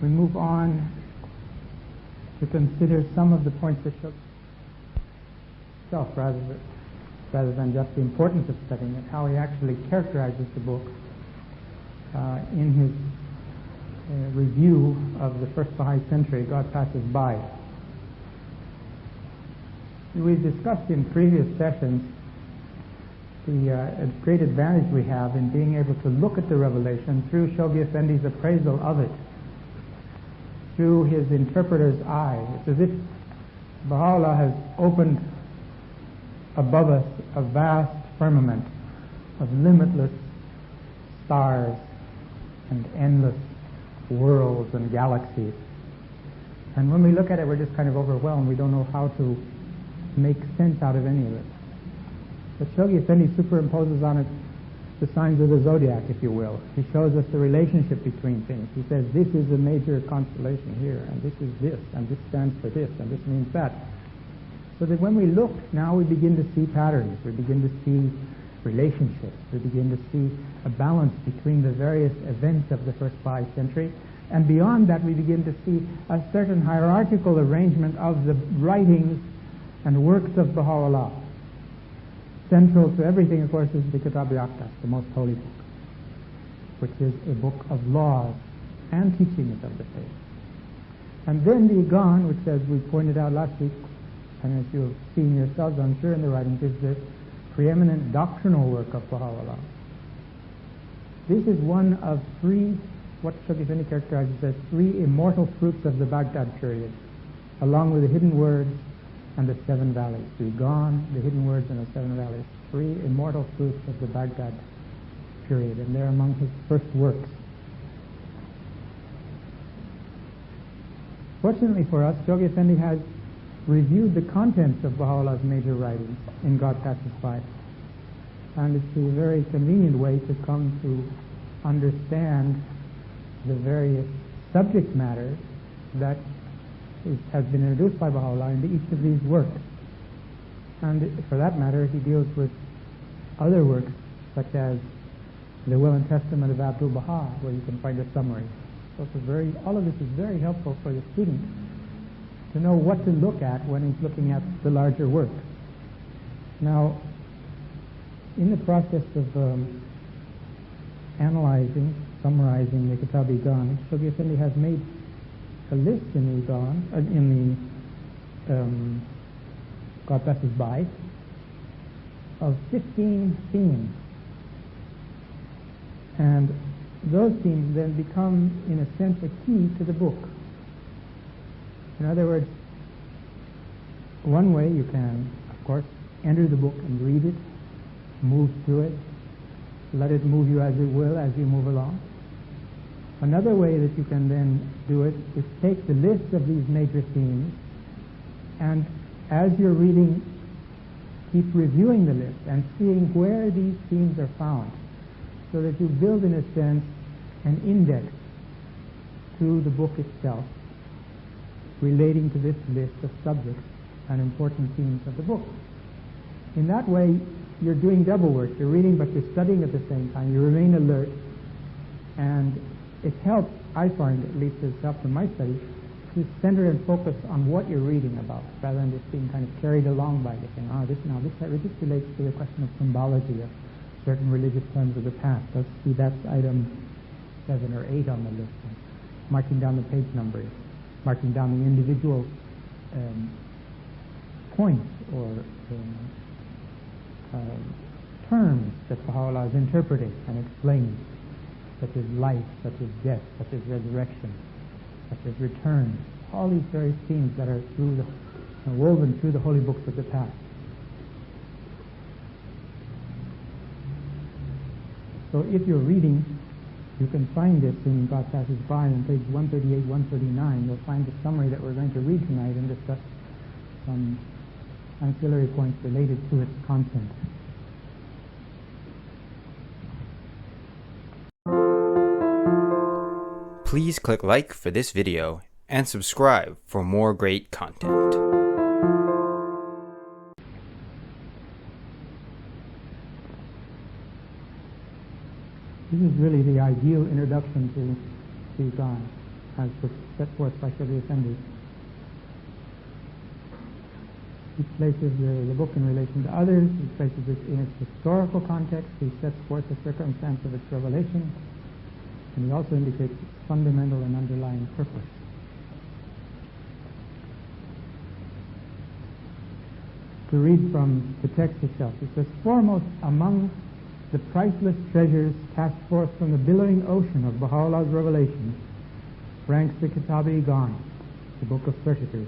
we move on to consider some of the points that show itself rather than just the importance of studying it, how he actually characterizes the book in his review of the first Baha'i century, God Passes By. We've discussed in previous sessions the great advantage we have in being able to look at the revelation through Shoghi Effendi's appraisal of it, through his interpreter's eye. It's as if Baha'u'llah has opened above us a vast firmament of limitless stars and endless worlds and galaxies. And when we look at it, we're just kind of overwhelmed. We don't know how to make sense out of any of it. But Shoghi Effendi superimposes on it the signs of the zodiac, if you will. He shows us the relationship between things. He says, this is a major constellation here, and this is this, and this stands for this, and this means that. So that when we look, now we begin to see patterns, we begin to see relationships, we begin to see a balance between the various events of the first Baha'i century, and beyond that we begin to see a certain hierarchical arrangement of the writings and works of Baha'u'llah. Central to everything, of course, is the Kitáb-i-Íqán, the most holy book, which is a book of laws and teachings of the faith. And then the Íqán, which, as we pointed out last week, and as you've seen yourselves, I'm sure, in the writings, is the preeminent doctrinal work of Baha'u'llah. This is one of three, what Shoghi Effendi characterizes as three immortal fruits of the Baghdad period, along with the hidden words and the seven valleys. The Íqán, the hidden words, and the seven valleys. Three immortal fruits of the Baghdad period, and they're among his first works. Fortunately for us, Shoghi Effendi has reviewed the contents of Baha'u'llah's major writings in God Passes By. And it's a very convenient way to come to understand the various subject matters that has been introduced by Baha'u'llah into each of these works. And for that matter, he deals with other works, such as the Will and Testament of Abdul Baha, where you can find a summary. So all of this is very helpful for the student to know what to look at when he's looking at the larger work. Now, in the process of analyzing, summarizing the Kitáb-i-Íqán, Shoghi Effendi has made a list in the Íqán, in the God Passes By, of 15 themes. And those themes then become, in a sense, a key to the book. In other words, one way you can, of course, enter the book and read it, move through it, let it move you as it will as you move along. Another way that you can then do it is take the list of these major themes, and as you're reading, keep reviewing the list and seeing where these themes are found, so that you build, in a sense, an index to the book itself relating to this list of subjects and important themes of the book. In that way, you're doing double work. You're reading, but you're studying at the same time. You remain alert, and it helps, I find, at least it's helped in my study, to center and focus on what you're reading about, rather than just being kind of carried along by it, saying, this relates to the question of symbology of certain religious terms of the past. Let's see, that's item 7 or 8 on the list. And marking down the page numbers, marking down the individual points or terms that Baha'u'llah is interpreting and explaining, such as life, such as death, such as resurrection, such as return. All these various themes that are woven through the holy books of the past. So if you're reading, you can find this in God Passes By on page 138, 139. You'll find the summary that we're going to read tonight and discuss some ancillary points related to its content. Please click like for this video and subscribe for more great content. This is really the ideal introduction to Íqán. as set forth by Shoghi Effendi. He places the book in relation to others, he places it in its historical context, he sets forth the circumstance of its revelation, and he also indicates its fundamental and underlying purpose. To read from the text itself, it says, "Foremost among the priceless treasures cast forth from the billowing ocean of Baha'u'llah's revelation ranks the Kitáb-i-Íqán, the Book of Certitude,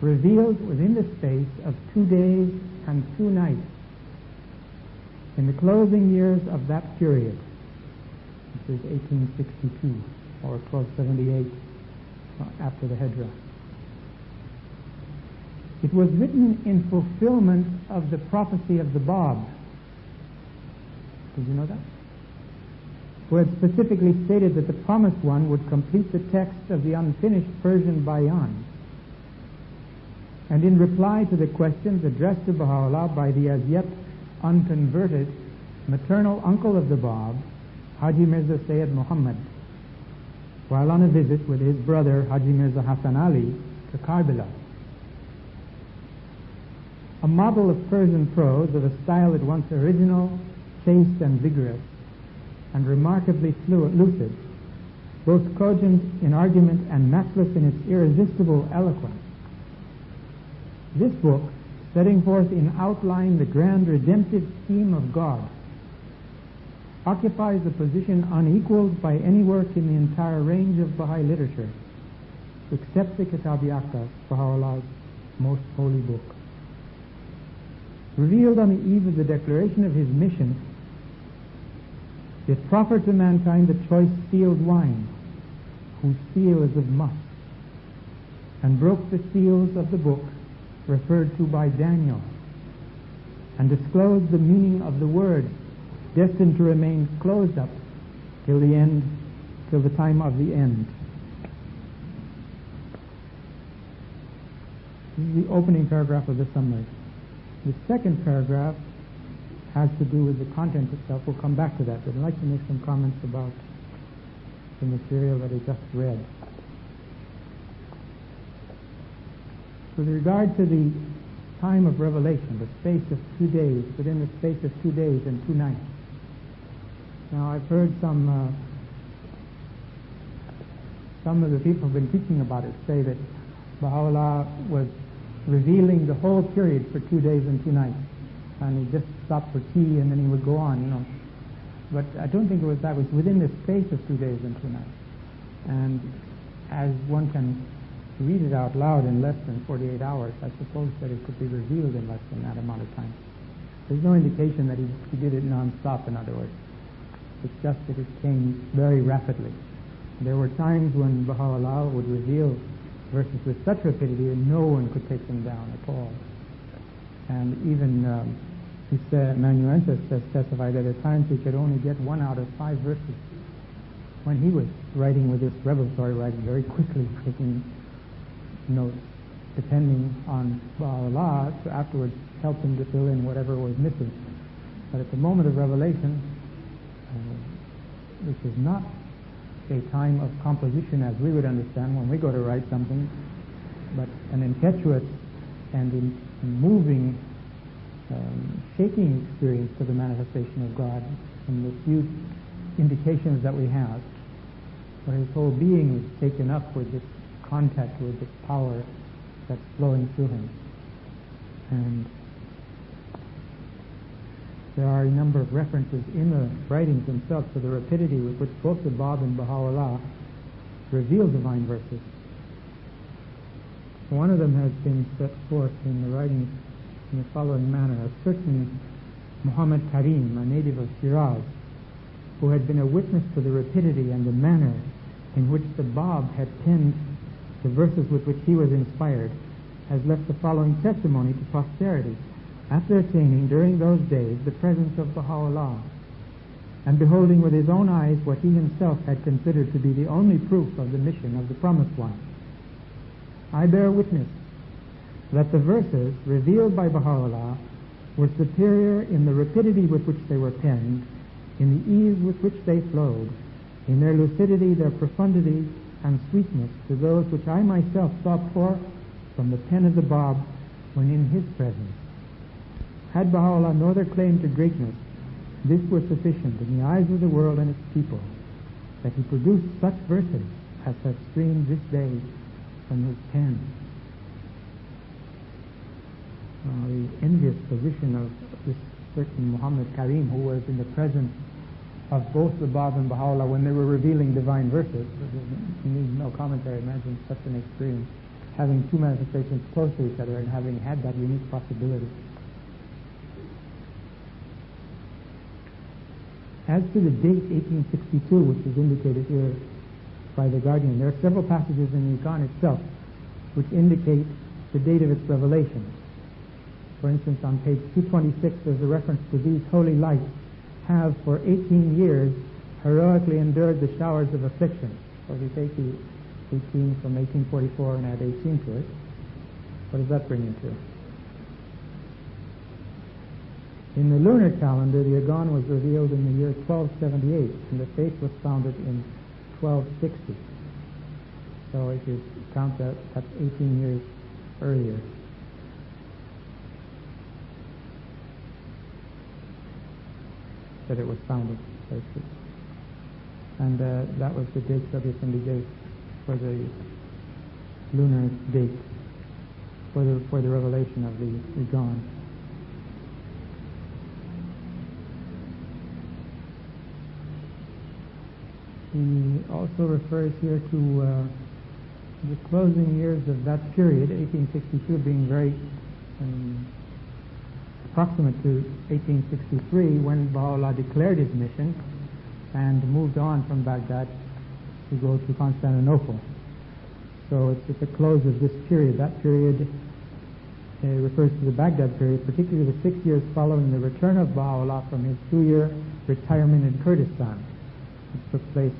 revealed within the space of 2 days and 2 nights in the closing years of that period." This is 1862 or 1278 after the Hijrah. "It was written in fulfillment of the prophecy of the Bab." Did you know that? Who had specifically stated that the Promised One would complete the text of the unfinished Persian Bayan. And in reply to the questions addressed to Baha'u'llah by the as yet unconverted maternal uncle of the Bab, Haji Mirza Sayyid Muhammad, while on a visit with his brother Haji Mirza Hassan Ali to Karbala. A model of Persian prose of a style at once original, chaste and vigorous, and remarkably lucid, both cogent in argument and matchless in its irresistible eloquence. This book, setting forth in outline the grand redemptive scheme of God, occupies a position unequaled by any work in the entire range of Baha'i literature, except the Kitáb-i-Íqán, Baha'u'llah's most holy book. Revealed on the eve of the declaration of his mission, it proffered to mankind the choice sealed wine, whose seal is of musk, and broke the seals of the book referred to by Daniel, and disclosed the meaning of the word destined to remain closed up till the time of the end. This is the opening paragraph of the summary. The second paragraph has to do with the content itself. We'll come back to that, but I'd like to make some comments about the material that I just read. With regard to the time of revelation, the space of 2 days, within the space of 2 days and 2 nights. Now, I've heard some of the people who've been teaching about it say that Baha'u'llah was revealing the whole period for 2 days and 2 nights, and he just stopped for tea and then he would go on, But I don't think it was that. It was within the space of 2 days and 2 nights. And as one can read it out loud in less than 48 hours, I suppose that it could be revealed in less than that amount of time. There's no indication that he did it non-stop, in other words. It's just that it came very rapidly. There were times when Baha'u'llah would reveal verses with such rapidity that no one could take them down at all. And even amanuensis testified that at times he could only get 1 out of 5 verses when he was writing with this revelatory writing very quickly, taking notes, depending on Baha'u'llah to afterwards help him to fill in whatever was missing. But at the moment of revelation, which is not a time of composition as we would understand when we go to write something, but an impetuous and moving, shaking experience to the manifestation of God from the few indications that we have, where his whole being is taken up with this contact with this power that's flowing through him. And there are a number of references in the writings themselves to the rapidity with which both the Bab and Baha'u'llah reveal divine verses. One of them has been set forth in the writings in the following manner. A certain Muhammad Karim, a native of Shiraz, who had been a witness to the rapidity and the manner in which the Bab had penned the verses with which he was inspired, has left the following testimony to posterity. After attaining during those days the presence of Baha'u'llah, and beholding with his own eyes what he himself had considered to be the only proof of the mission of the Promised One, I bear witness that the verses revealed by Baha'u'llah were superior in the rapidity with which they were penned, in the ease with which they flowed, in their lucidity, their profundity, and sweetness to those which I myself saw pour from the pen of the Bab when in his presence. Had Baha'u'llah no other claim to greatness, this were sufficient in the eyes of the world and its people, that he produced such verses as have streamed this day from his pen. The envious position of this certain Muhammad Karim, who was in the presence of both the Bab and Baha'u'llah when they were revealing divine verses. You need no commentary. Imagine such an experience, having two manifestations close to each other and having had that unique possibility. As to the date 1862, which is indicated here by the Guardian, there are several passages in the Íqán itself which indicate the date of its revelation. For instance, on page 226, there's a reference to these holy lights have for 18 years heroically endured the showers of affliction. So if you take the 18 from 1844 and add 18 to it, what does that bring you to? In the lunar calendar, the Íqán was revealed in the year 1278, and the faith was founded in 1260. So if you count that, that's 18 years earlier. That it was founded, basically. And that was the date Soviet India gave for the lunar date for the revelation of the Íqán. He also refers here to the closing years of that period, 1862 being very approximate to 1863, when Baha'u'llah declared his mission and moved on from Baghdad to go to Constantinople. So it's at the close of this period. That period refers to the Baghdad period, particularly the 6 years following the return of Baha'u'llah from his 2-year retirement in Kurdistan, which took place,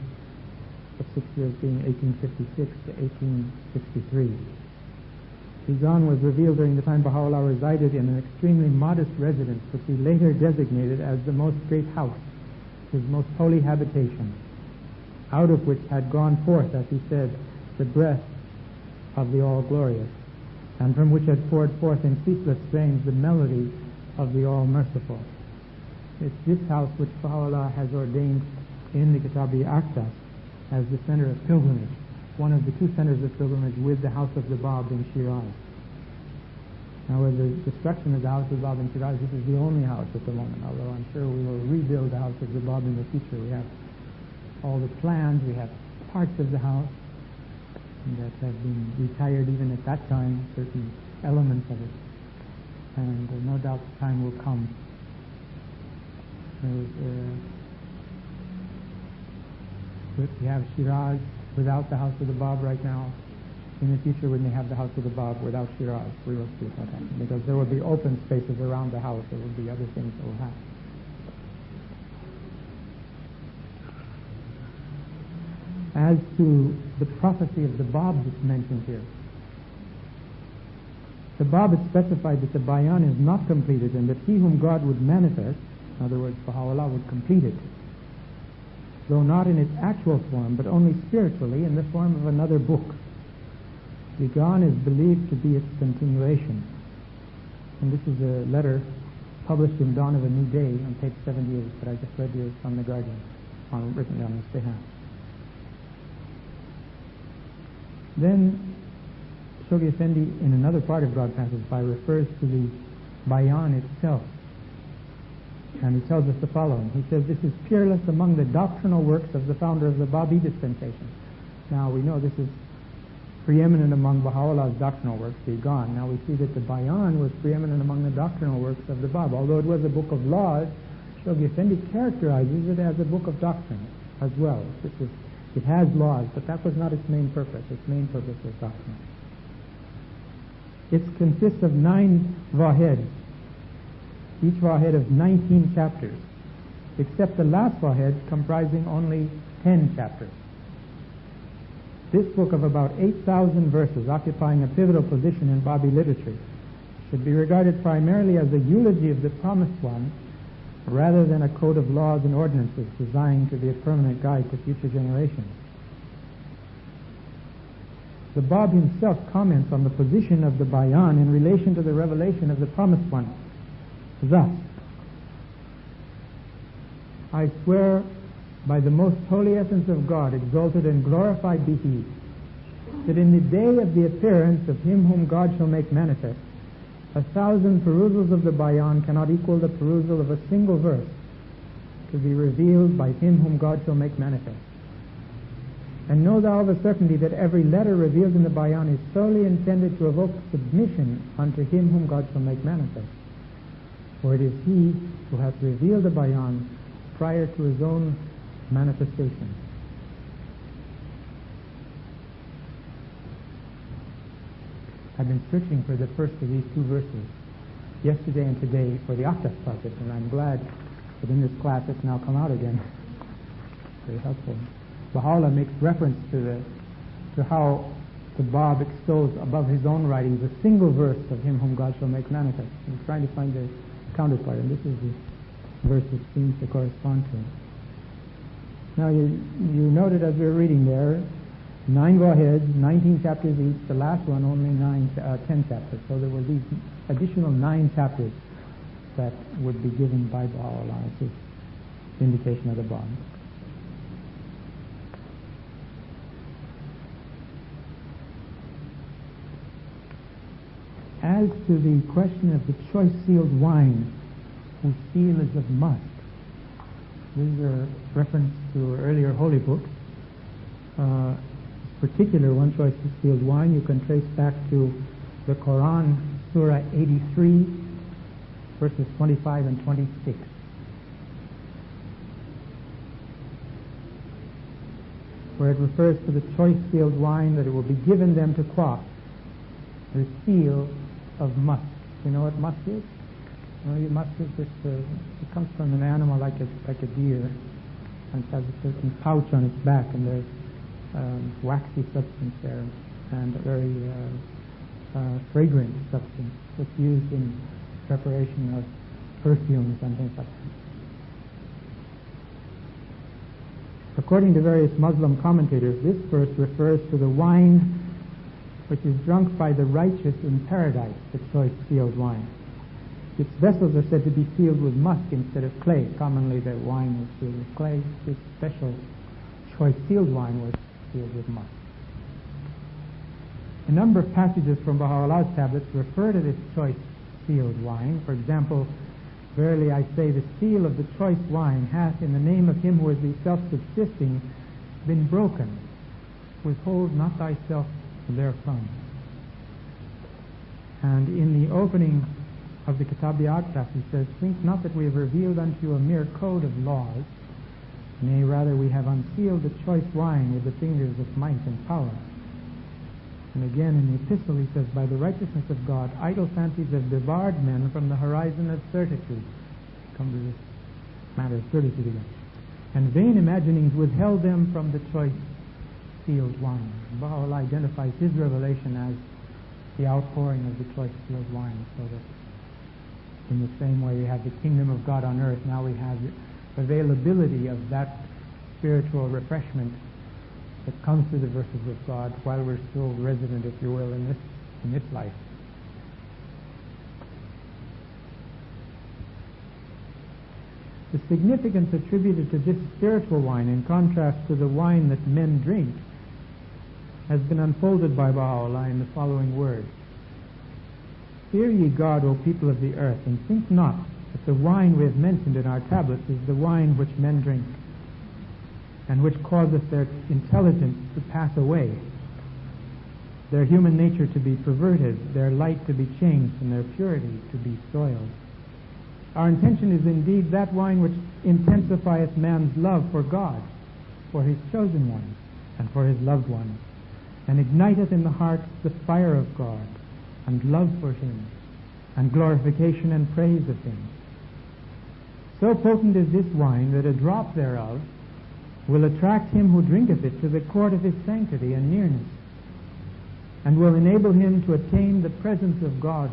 the 6 years being 1856 to 1863. Íqán was revealed during the time Baha'u'llah resided in an extremely modest residence, which he later designated as the most great house, his most holy habitation, out of which had gone forth, as he said, the breath of the All-Glorious, and from which had poured forth in ceaseless strains the melody of the All-Merciful. It's this house which Baha'u'llah has ordained in the Kitáb-i-Íqán as the center of pilgrimage, one of the two centers of pilgrimage with the house of the Bab in Shiraz. Now, with the destruction of the house of the Bab in Shiraz, this is the only house at the moment, although I'm sure we will rebuild the house of the Bab in the future. We have all the plans, we have parts of the house that have been retired even at that time, certain elements of it, and no doubt the time will come. We have Shiraz without the house of the Bab right now. In the future, when they have the house of the Bab without Shiraz, we will see what happens, because there will be open spaces around the house. There will be other things that will happen. As to the prophecy of the Bab that's mentioned here, the Bab had specified that the Bayan is not completed, and that he whom God would manifest, in other words, Baha'u'llah, would complete it, though not in its actual form, but only spiritually in the form of another book. The Íqán is believed to be its continuation. And this is a letter published in Dawn of a New Day on page 78 that I just read you from the Guardian, written on his behalf. Then Shoghi Effendi, in another part of God Passage-by, refers to the Bayan itself. And he tells us the following. He says, this is peerless among the doctrinal works of the founder of the Babi dispensation. Now, we know this is preeminent among Baha'u'llah's doctrinal works, the Íqán. Now, we see that the Bayan was preeminent among the doctrinal works of the Bab. Although it was a book of laws, Shoghi Effendi characterizes it as a book of doctrine as well. It has laws, but that was not its main purpose. Its main purpose was doctrine. It consists of 9 vahed, each vahed of 19 chapters, except the last vahed comprising only 10 chapters. This book of about 8,000 verses, occupying a pivotal position in Babi literature, should be regarded primarily as a eulogy of the Promised One, rather than a code of laws and ordinances designed to be a permanent guide to future generations. The Bab himself comments on the position of the Bayan in relation to the revelation of the Promised One. Thus, I swear by the most holy essence of God, exalted and glorified be He, that in the day of the appearance of Him whom God shall make manifest, 1,000 perusals of the Bayan cannot equal the perusal of a single verse to be revealed by Him whom God shall make manifest. And know thou of a certainty that every letter revealed in the Bayan is solely intended to evoke submission unto Him whom God shall make manifest. For it is He who hath revealed the Bayan prior to His own manifestation. I've been searching for the first of these two verses yesterday and today for the Octave project, and I'm glad that in this class it's now come out again. Very helpful. Baha'u'llah makes reference to how the Bab extols above his own writings a single verse of Him whom God shall make manifest. He's trying to find the counterpart, and this is the verse that seems to correspond to it. Now you noted as we were reading there, 9 go-aheads, 19 chapters each, the last one only 10 chapters. So there will be additional 9 chapters that would be given by Baha'u'llah as his indication of the Bab. As to the question of the choice sealed wine, whose seal is of musk, this is a reference to earlier holy books. This particular one, choice sealed wine, you can trace back to the Quran, Surah 83, verses 25 and 26. Where it refers to the choice sealed wine, that it will be given them to quaff the seal of musk. You know what musk is? Musk is just it comes from an animal like a deer, and it has a certain pouch on its back, and there's waxy substance there, and a very fragrant substance that's used in preparation of perfumes and things like that. According to various Muslim commentators, this verse refers to the wine which is drunk by the righteous in paradise, the choice sealed wine. Its vessels are said to be sealed with musk instead of clay. Commonly the wine was sealed with clay. This special choice sealed wine was sealed with musk. A number of passages from Baha'u'llah's tablets refer to this choice sealed wine. For example, verily I say, the seal of the choice wine hath, in the name of Him who is the self-subsisting, been broken. Withhold not thyself therefrom. And in the opening of the Kitáb-i-Íqán, he says, think not that we have revealed unto you a mere code of laws, nay, rather we have unsealed the choice wine with the fingers of might and power. And again in the epistle he says, by the righteousness of God, idle fancies have debarred men from the horizon of certitude. Come to this matter of certitude again. And vain imaginings withheld them from the choice sealed wine. Baha'u'llah identifies his revelation as the outpouring of the choice sealed wine, so that in the same way we have the kingdom of God on earth, now we have the availability of that spiritual refreshment that comes through the verses of God while we're still resident, if you will, in this life. The significance attributed to this spiritual wine, in contrast to the wine that men drink, has been unfolded by Baha'u'llah in the following words. Fear ye God, O people of the earth, and think not that the wine we have mentioned in our tablets is the wine which men drink, and which causeth their intelligence to pass away, their human nature to be perverted, their light to be changed, and their purity to be soiled. Our intention is indeed that wine which intensifieth man's love for God, for his chosen ones, and for his loved ones, and igniteth in the heart the fire of God, and love for Him, and glorification and praise of Him. So potent is this wine that a drop thereof will attract him who drinketh it to the court of His sanctity and nearness, and will enable him to attain the presence of God,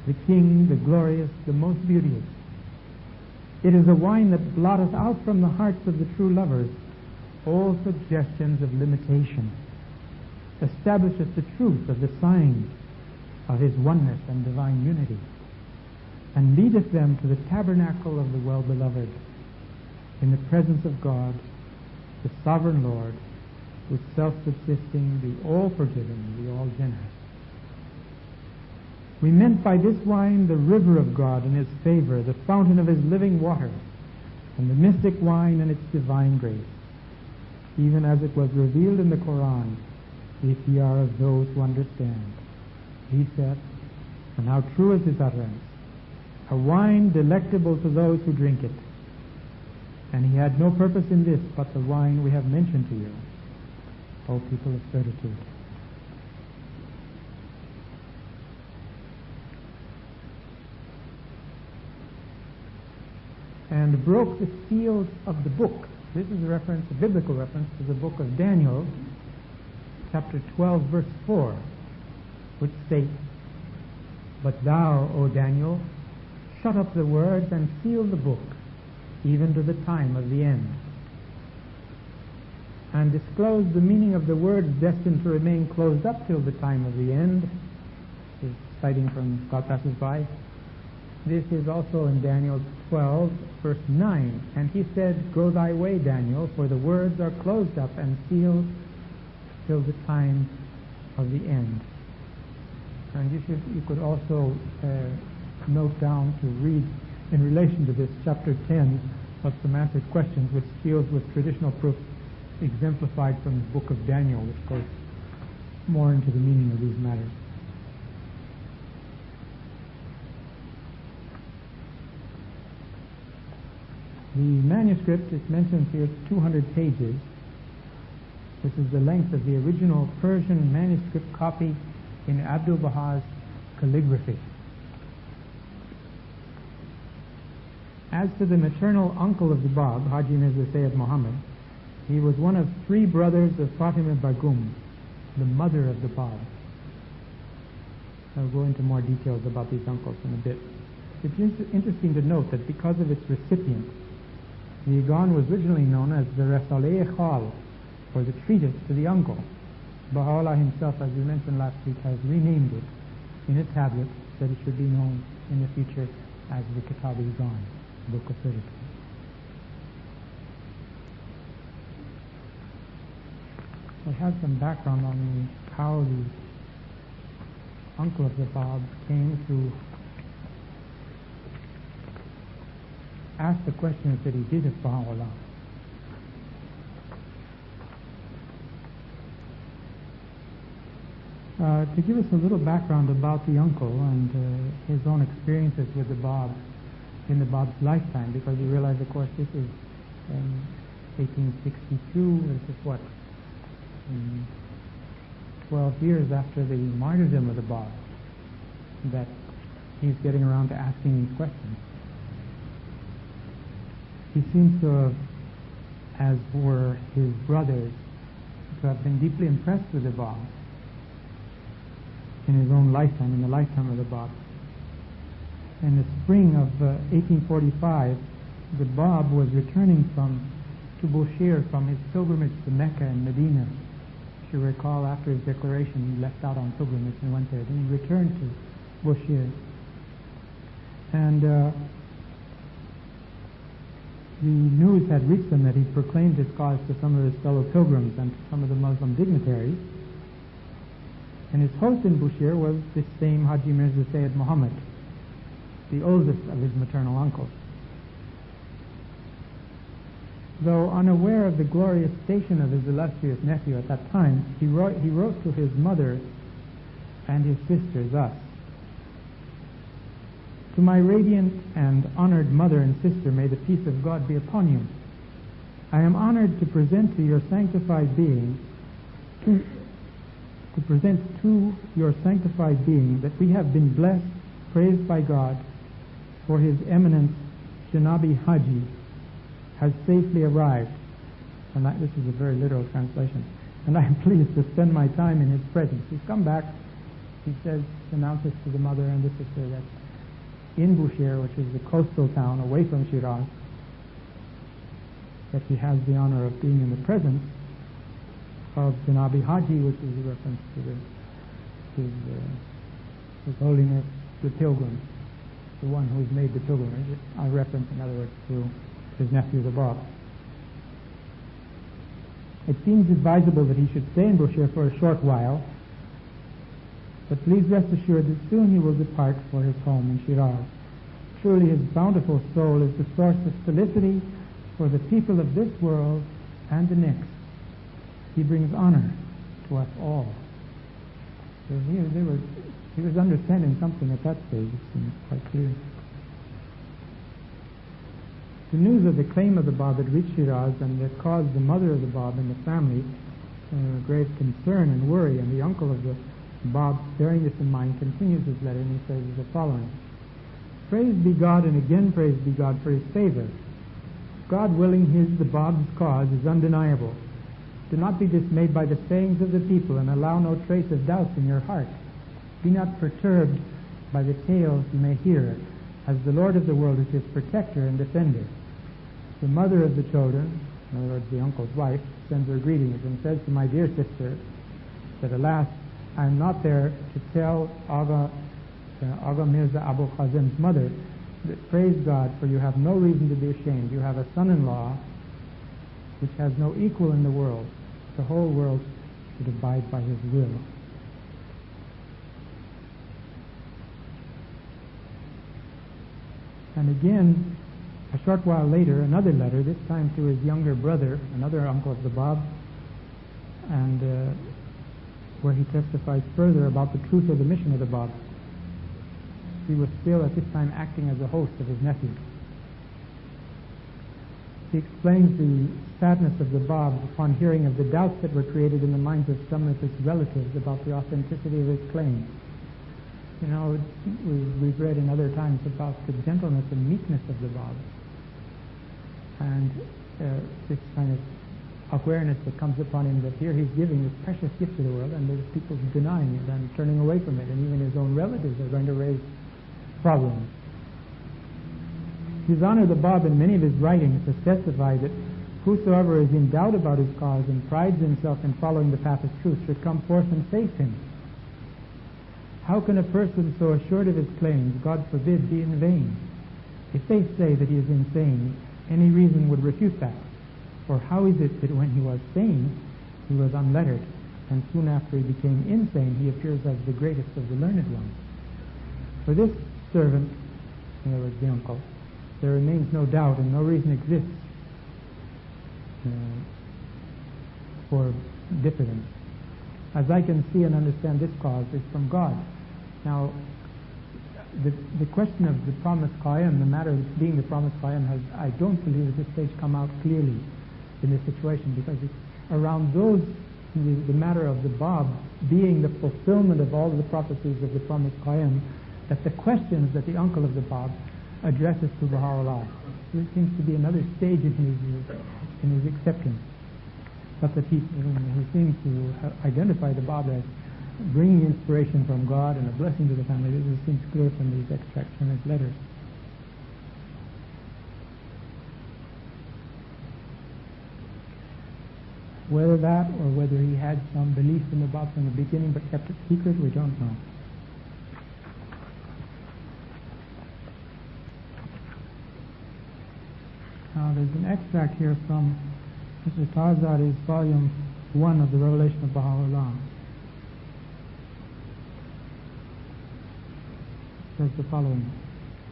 the King, the glorious, the most beauteous. It is a wine that blotteth out from the hearts of the true lovers all suggestions of limitation, establisheth the truth of the signs of his oneness and divine unity, and leadeth them to the tabernacle of the well-beloved, in the presence of God, the sovereign Lord, who is self-subsisting, the all-forgiving, the all-generous. We meant by this wine the river of God in his favor, the fountain of his living water, and the mystic wine and its divine grace, even as it was revealed in the Quran, if ye are of those who understand. He said, and how true is his utterance, a wine delectable to those who drink it. And he had no purpose in this but the wine we have mentioned to you, O people of certitude. And broke the seals of the book. This is a biblical reference to the book of Daniel, chapter 12, verse 4, which states, But thou, O Daniel, shut up the words and seal the book, even to the time of the end, and disclose the meaning of the words destined to remain closed up till the time of the end. This is citing from God Passes By. This is also in Daniel 12, verse 9. And he said, Go thy way, Daniel, for the words are closed up and sealed till the time of the end. And you could also note down to read in relation to this chapter 10 of semantic questions, which deals with traditional proof exemplified from the book of Daniel, which goes more into the meaning of these matters. The manuscript is mentioned here, 200 pages. This is the length of the original Persian manuscript copy in Abdu'l-Bahá's calligraphy. As to the maternal uncle of the Bab, Haji Mirza Sayyid Muhammad, he was one of 3 brothers of Fatima Begum, the mother of the Bab. I'll go into more details about these uncles in a bit. It's interesting to note that because of its recipient, the Íqán was originally known as the Risale-i Khal, or the treatise to the uncle. Baha'u'llah himself, as we mentioned last week, has renamed it in a tablet that it should be known in the future as the Kitáb-i-Íqán, Book of Certitude. I have some background on how the uncle of the Bab came to ask the questions that he did of Baha'u'llah. To give us a little background about the uncle and his own experiences with the Bab in the Bab's lifetime, because you realize, of course, this is 1862, this is what, 12 years after the martyrdom of the Bab, that he's getting around to asking these questions. He seems to have, as were his brothers, to have been deeply impressed with the Bab in his own lifetime, in the lifetime of the Bab. In the spring of 1845, the Bab was returning to Bushehr from his pilgrimage to Mecca and Medina. If you recall, after his declaration, he left out on pilgrimage and went there. Then he returned to Bushehr. And the news had reached him that he proclaimed his cause to some of his fellow pilgrims and to some of the Muslim dignitaries. And his host in Bushehr was this same Haji Mirza Sayyid Muhammad, the oldest of his maternal uncles. Though unaware of the glorious station of his illustrious nephew at that time, he wrote to his mother and his sister thus: To my radiant and honored mother and sister, may the peace of God be upon you. I am honored to present to your sanctified being that we have been blessed, praised by God, for His Eminence Janabi Haji has safely arrived. And this is a very literal translation. And I am pleased to spend my time in his presence. He's come back, he says, announces to the mother and the sister that in Bushehr, which is the coastal town away from Shiraz, that he has the honor of being in the presence of Janabi Haji, which is a reference to His Holiness the Pilgrim, the one who has made the pilgrimage. A reference, in other words, to his nephew the Bab. It seems advisable that he should stay in Bushehr for a short while, but please rest assured that soon he will depart for his home in Shiraz. Truly his bountiful soul is the source of felicity for the people of this world and the next. He brings honor to us all. So he was understanding something at that stage, it seems quite clear. The news of the claim of the Bab had reached Shiraz, and it caused the mother of the Bab and the family grave concern and worry, and the uncle of the Bab, bearing this in mind, continues his letter, and he says the following: Praise be God, and again praise be God for his favor. God willing, the Bab's cause is undeniable. Do not be dismayed by the sayings of the people, and allow no trace of doubt in your heart. Be not perturbed by the tales you may hear, as the Lord of the world is his protector and defender. The mother of the children, in other words, the uncle's wife, sends her greetings and says to my dear sister that, alas, I am not there to tell Aga Mirza Abu Khazim's mother that, praise God, for you have no reason to be ashamed. You have a son-in-law which has no equal in the world. The whole world should abide by his will. And again, a short while later, another letter, this time to his younger brother, another uncle of the Bab, and where he testifies further about the truth of the mission of the Bab. He was still at this time acting as a host of his nephew. He explains the sadness of the Bab upon hearing of the doubts that were created in the minds of some of his relatives about the authenticity of his claim. You know, we've read in other times about the gentleness and meekness of the Bab, and this kind of awareness that comes upon him that here he's giving this precious gift to the world, and there's people denying it and turning away from it, and even his own relatives are going to raise problems. His Honor the Bab, in many of his writings, has testified that whosoever is in doubt about his cause and prides himself in following the path of truth should come forth and face him. How can a person so assured of his claims, God forbid, be in vain? If they say that he is insane, any reason would refute that. For how is it that when he was sane, he was unlettered, and soon after he became insane, he appears as the greatest of the learned ones? For this servant, in other words, the uncle, there remains no doubt, and no reason exists for diffidence. As I can see and understand, this cause is from God. Now, the question of the promised Qayyam, the matter of being the promised Qayyam, has, I don't believe at this stage, come out clearly in this situation, because it's around those, the matter of the Bab being the fulfillment of all the prophecies of the promised Qayyam, that the questions that the uncle of the Bab addresses to Baha'u'llah. There seems to be another stage in his acceptance. But that he seems to identify the Bab as bringing inspiration from God and a blessing to the family. This seems clear from these extracts from his letters. Whether that or whether he had some belief in the Bab from the beginning but kept it secret, we don't know. Now there's an extract here from Mr. Tarzadi's volume 1 of the Revelation of Baha'u'llah. It says the following: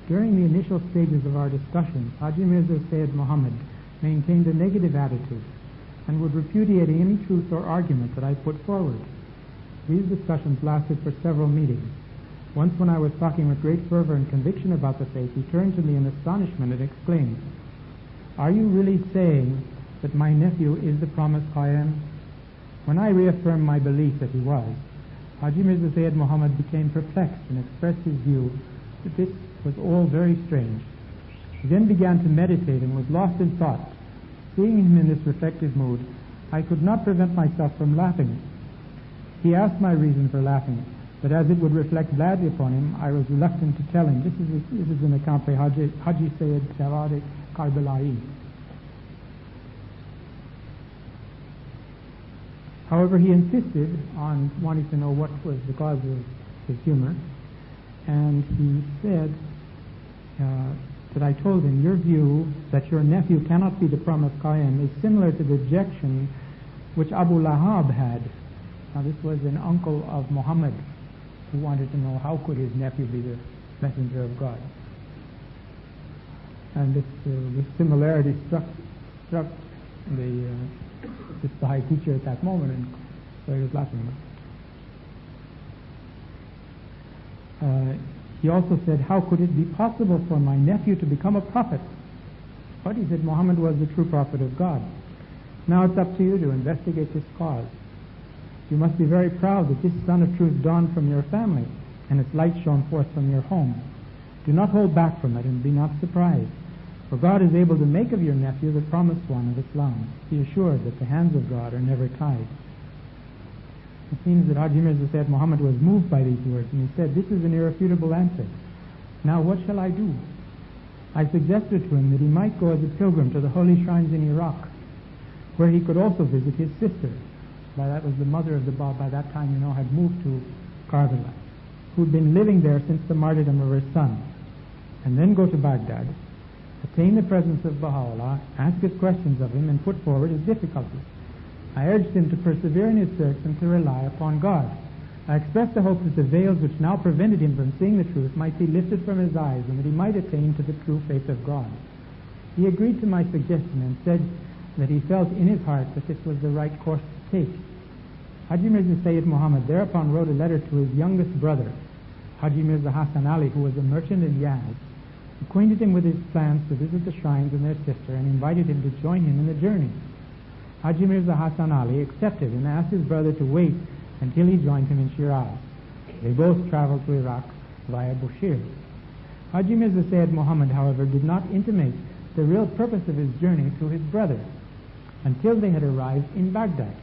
During the initial stages of our discussion, Haji Mirza Sayyid Muhammad maintained a negative attitude and would repudiate any truth or argument that I put forward. These discussions lasted for several meetings. Once when I was talking with great fervor and conviction about the faith, he turned to me in astonishment and exclaimed, "Are you really saying that my nephew is the promised Qayyam?" When I reaffirmed my belief that he was, Haji Mirza Sayyid Muhammad became perplexed and expressed his view that this was all very strange. He then began to meditate and was lost in thought. Seeing him in this reflective mood, I could not prevent myself from laughing. He asked my reason for laughing, but as it would reflect badly upon him, I was reluctant to tell him. This is an account by Haji Sayyid Jawad Karbala'i. However, he insisted on wanting to know what was the cause of his humor, and he said that I told him, your view that your nephew cannot be the promised Qaim is similar to the objection which Abu Lahab had. Now, this was an uncle of Muhammad who wanted to know how could his nephew be the messenger of God. And this similarity struck this Bahá'í teacher at that moment, and so he was laughing. He also said, how could it be possible for my nephew to become a prophet? But he said Muhammad was the true prophet of God. Now it's up to you to investigate this cause. You must be very proud that this sun of truth dawned from your family, and its light shone forth from your home. Do not hold back from it, and be not surprised. For God is able to make of your nephew the promised one of Islam. Be assured that the hands of God are never tied. It seems that Haji Mirza said Muhammad was moved by these words, and he said, this is an irrefutable answer. Now what shall I do? I suggested to him that he might go as a pilgrim to the holy shrines in Iraq, where he could also visit his sister. That was the mother of the Bab, by that time, had moved to Karbala, who'd been living there since the martyrdom of her son, and then go to Baghdad, attain the presence of Baha'u'llah, ask his questions of him, and put forward his difficulties. I urged him to persevere in his search and to rely upon God. I expressed the hope that the veils which now prevented him from seeing the truth might be lifted from his eyes, and that he might attain to the true faith of God. He agreed to my suggestion and said that he felt in his heart that this was the right course to take. Haji Mirza Sayyid Muhammad thereupon wrote a letter to his youngest brother, Haji Mirza Hassan Ali, who was a merchant in Yazd, acquainted him with his plans to visit the shrines and their sister, and invited him to join him in the journey. Haji Mirza Hassan Ali accepted and asked his brother to wait until he joined him in Shiraz. They both traveled to Iraq via Bushir. Haji Mirza Sayyid Muhammad, however, did not intimate the real purpose of his journey to his brother until they had arrived in Baghdad.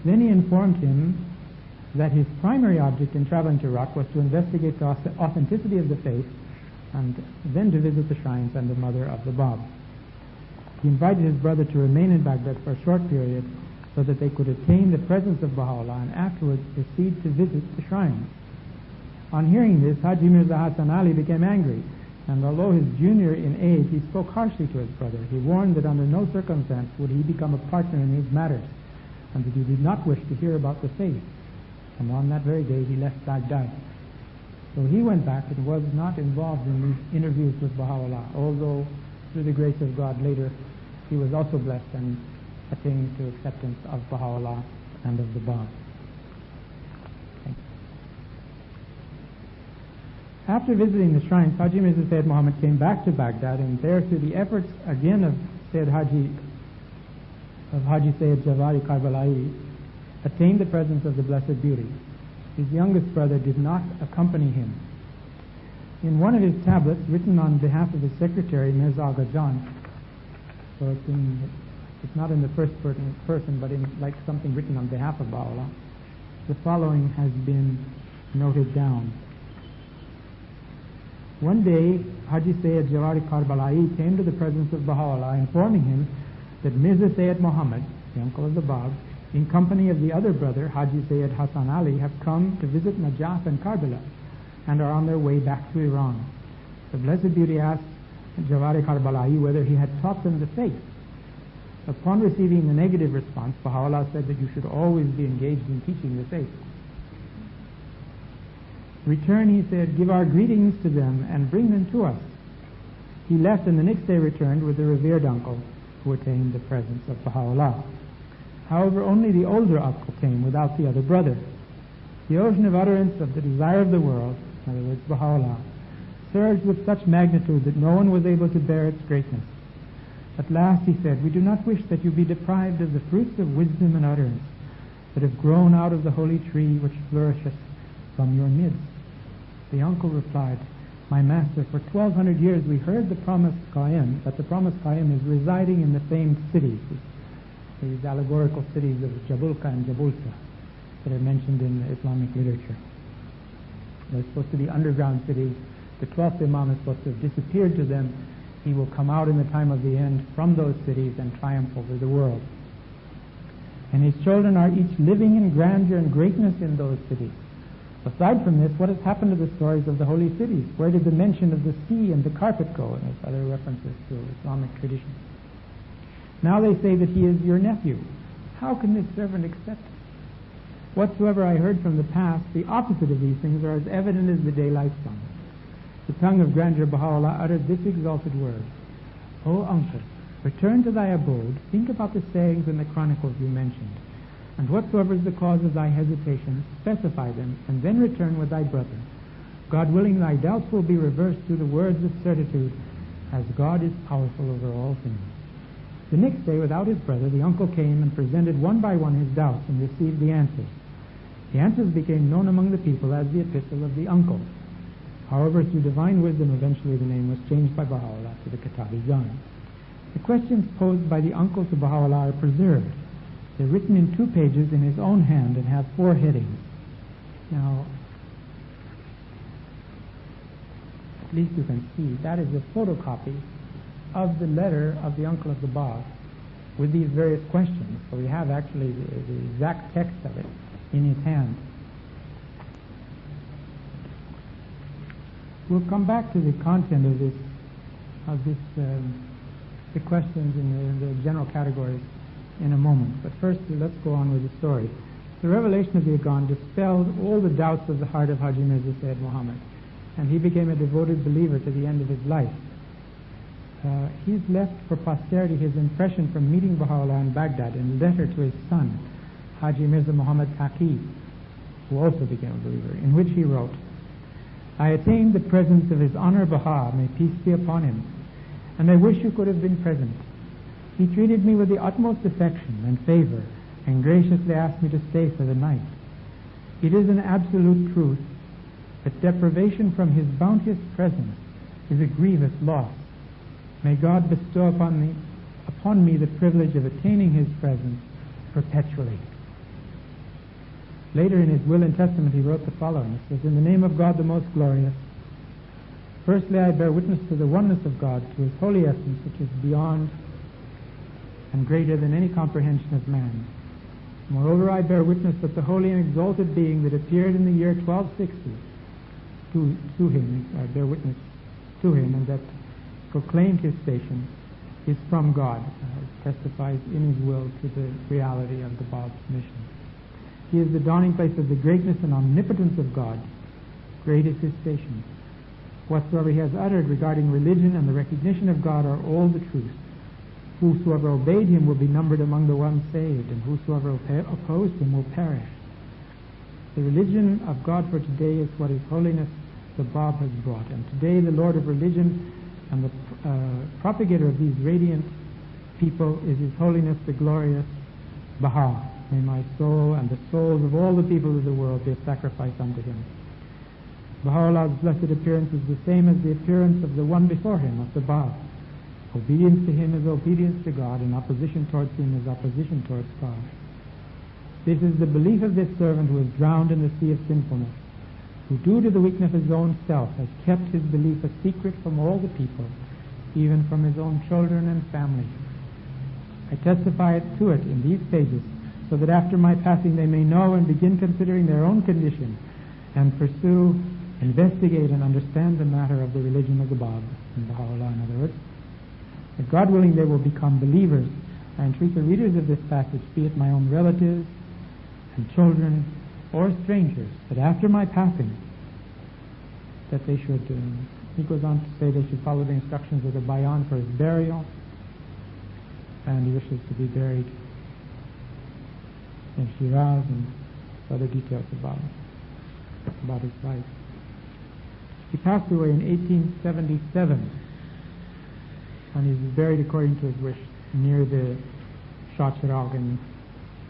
Then he informed him that his primary object in traveling to Iraq was to investigate the authenticity of the faith, and then to visit the shrines and the mother of the Bab. He invited his brother to remain in Baghdad for a short period so that they could attain the presence of Baha'u'llah and afterwards proceed to visit the shrines. On hearing this, Haji Mirza Hassan Ali became angry, and although his junior in age, he spoke harshly to his brother. He warned that under no circumstance would he become a partner in these matters, and that he did not wish to hear about the faith. And on that very day he left Baghdad. So he went back and was not involved in these interviews with Baha'u'llah, although through the grace of God later he was also blessed and attained to acceptance of Baha'u'llah and of the Bab. Okay. After visiting the shrines, Haji Mirza Sayyid Muhammad came back to Baghdad, and there, through the efforts again of Haji Sayyid Jawari Karbala'i, attained the presence of the Blessed Beauty. His youngest brother did not accompany him. In one of his tablets, written on behalf of his secretary, Mirza Aga Jan, so it's not in the first person, but in like something written on behalf of Baha'u'llah, the following has been noted down. One day, Haji Sayyid Jawari Karbala'i came to the presence of Baha'u'llah, informing him that Mirza Sayyid Muhammad, the uncle of the Bab, in company of the other brother, Haji Sayyid Hassan Ali, have come to visit Najaf and Karbala and are on their way back to Iran. The Blessed Beauty asked Jawari Karbala'i whether he had taught them the faith. Upon receiving the negative response, Baha'u'llah said that you should always be engaged in teaching the faith. Return, he said, give our greetings to them and bring them to us. He left and the next day returned with the revered uncle, who attained the presence of Baha'u'llah. However, only the older uncle came without the other brother. The ocean of utterance of the desire of the world, in other words, Baha'u'llah, surged with such magnitude that no one was able to bear its greatness. At last he said, we do not wish that you be deprived of the fruits of wisdom and utterance that have grown out of the holy tree which flourisheth from your midst. The uncle replied, my master, for 1200 years we heard the promised Qaim, but the promised Qaim is residing in the famed cities, these allegorical cities of Jabulka and Jabulta that are mentioned in the Islamic literature. They're supposed to be underground cities. The 12th Imam is supposed to have disappeared to them. He will come out in the time of the end from those cities and triumph over the world. and his children are each living in grandeur and greatness in those cities. Aside from this, what has happened to the stories of the holy cities? Where did the mention of the sea and the carpet go? And there's other references to Islamic tradition. Now they say that he is your nephew. How can this servant accept it? Whatsoever I heard from the past, the opposite of these things are as evident as the daylight sun. The tongue of grandeur Baha'u'llah uttered this exalted word: O uncle, return to thy abode, think about the sayings and the chronicles you mentioned, and whatsoever is the cause of thy hesitation, specify them, and then return with thy brother. God willing, thy doubts will be reversed through the words of certitude, as God is powerful over all things. The next day, without his brother, the uncle came and presented one by one his doubts and received the answers. The answers became known among the people as the epistle of the uncle. However, through divine wisdom, eventually the name was changed by Baha'u'llah to the Kitáb-i-Íqán. The questions posed by the uncle to Baha'u'llah are preserved. They're written in 2 pages in his own hand and have 4 headings. Now, at least you can see, that is a photocopy of the letter of the uncle of the Bab with these various questions. So we have actually the exact text of it in his hand. We'll come back to the content of the questions in the general categories in a moment. But first, let's go on with the story. The revelation of the Íqán dispelled all the doubts of the heart of Haji Mirza Sayyid Muhammad, and he became a devoted believer to the end of his life. He's left for posterity his impression from meeting Baha'u'llah in Baghdad in a letter to his son, Haji Mirza Muhammad Taqi, who also became a believer, in which he wrote, I attained the presence of His Honor Baha, may peace be upon him, and I wish you could have been present. He treated me with the utmost affection and favor, and graciously asked me to stay for the night. It is an absolute truth that deprivation from His bounteous presence is a grievous loss. May God bestow upon me the privilege of attaining His presence perpetually. Later in his will and testament he wrote the following. He says, in the name of God the most glorious, firstly I bear witness to the oneness of God, to His holy essence, which is beyond and greater than any comprehension of man. Moreover, I bear witness that the holy and exalted being that appeared in the year 1260 to him, I bear witness to him, and that proclaimed his station, is from God, testifies in his will to the reality of the Bab's mission. He is the dawning place of the greatness and omnipotence of God. Great is his station. Whatsoever he has uttered regarding religion and the recognition of God are all the truth. Whosoever obeyed him will be numbered among the ones saved, and whosoever opposed him will perish. The religion of God for today is what His Holiness the Bab has brought, and today the Lord of religion and the propagator of these radiant people is His Holiness the glorious Baha. May my soul and the souls of all the people of the world be a sacrifice unto him. Baha'u'llah's blessed appearance is the same as the appearance of the one before him, of the Bab. Obedience to him is obedience to God, and opposition towards him is opposition towards God. This is the belief of this servant who is drowned in the sea of sinfulness, who due to the weakness of his own self has kept his belief a secret from all the people, even from his own children and family. I testify to it in these pages, so that after my passing they may know and begin considering their own condition and pursue, investigate, and understand the matter of the religion of the Bab, in Baha'u'llah in other words. If God willing they will become believers, I entreat the readers of this passage, be it my own relatives and children or strangers, that after my passing, that they should, he goes on to say they should follow the instructions of the Bayan for his burial, and he wishes to be buried in Shiraz, and other details about his life. He passed away in 1877, and he was buried according to his wish near the Shah Chiragh in